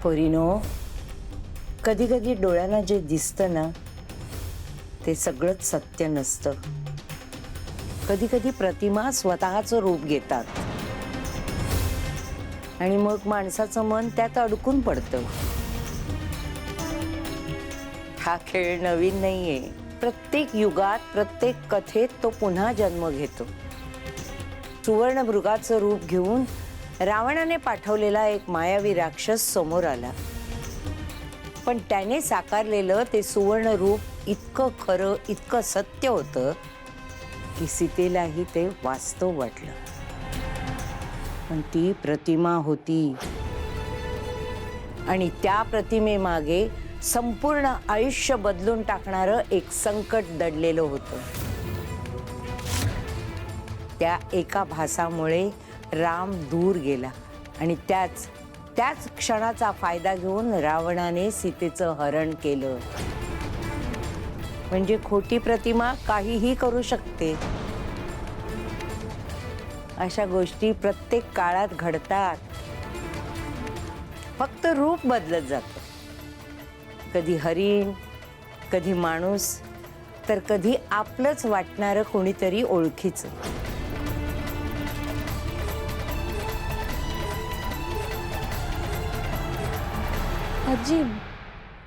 पोरीनो, कधी कधी डोळ्यांना जे दिसतं ना ते सगळंच सत्य नसतं. कधी कधी प्रतिमा स्वतःचं रूप घेतात आणि मग माणसाचं मन त्यात अडकून पडतं. हा खेळ नवीन नाहीये. प्रत्येक युगात प्रत्येक कथेत तो पुन्हा जन्म घेतो. सुवर्णमृगाचं रूप घेऊन रावणाने पाठवलेला एक मायावी राक्षस समोर आला, पण त्याने साकारलेलं ते सुवर्ण रूप इतकं खरं, इतकं सत्य होतं की सीतेलाही ते वास्तव वाटलं. पण ती प्रतिमा होती आणि त्या प्रतिमेमागे संपूर्ण आयुष्य बदलून टाकणारं एक संकट दडलेलं होतं. त्या एका भासामुळे राम दूर गेला आणि त्याच क्षणाचा फायदा घेऊन रावणाने सीतेचं हरण केलं. म्हणजे खोटी प्रतिमा काहीही करू शकते. अशा गोष्टी प्रत्येक काळात घडतात. फक्त रूप बदलत जातं. कधी हरिण, कधी माणूस, तर कधी आपलंच वाटणारं कोणीतरी ओळखीचं. आजी,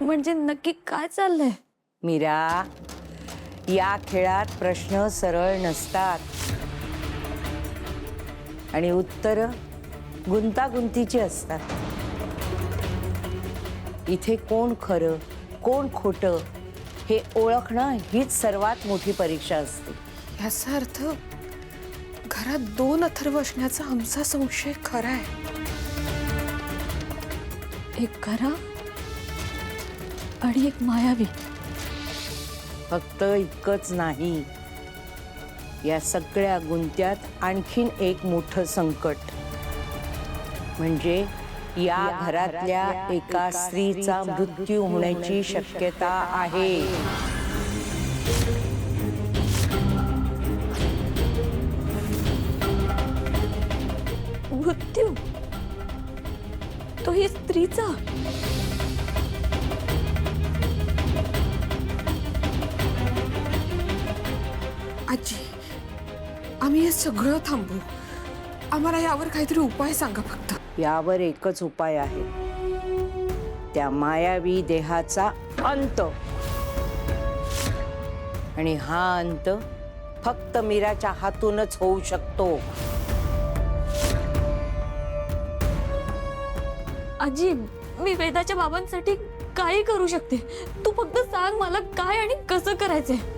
म्हणजे नक्की काय चाललंय? मीरा, या खेळात प्रश्न सरळ नसतात आणि उत्तरं गुंतागुंतीची असतात. इथे कोण खरं, कोण खोटं हे ओळखणं हीच सर्वात मोठी परीक्षा असते. याचा अर्थ घरात 2 अथर्व असण्याचा आमचा संशय खरा आहे. एक खरा आणि एक मायावी. फक्त इतकंच नाही, या सगळ्या गुंत्यात आणखीन एक मोठं संकट, म्हणजे या घरातल्या एका स्त्रीचा मृत्यू होण्याची शक्यता आहे. मृत्यू? तो ही स्त्रीचा? आजी, आम्ही हे सगळं थांबू. आम्हाला यावर काहीतरी उपाय सांगा फक्त. यावर एकच उपाय आहे, त्या मायावी देहाचा अंत. आणि हा अंत फक्त मीराच्या हातूनच होऊ शकतो. आजी, मी वेदाच्या बाबांसाठी काही करू शकते. तू फक्त सांग मला काय आणि कसं करायचंय.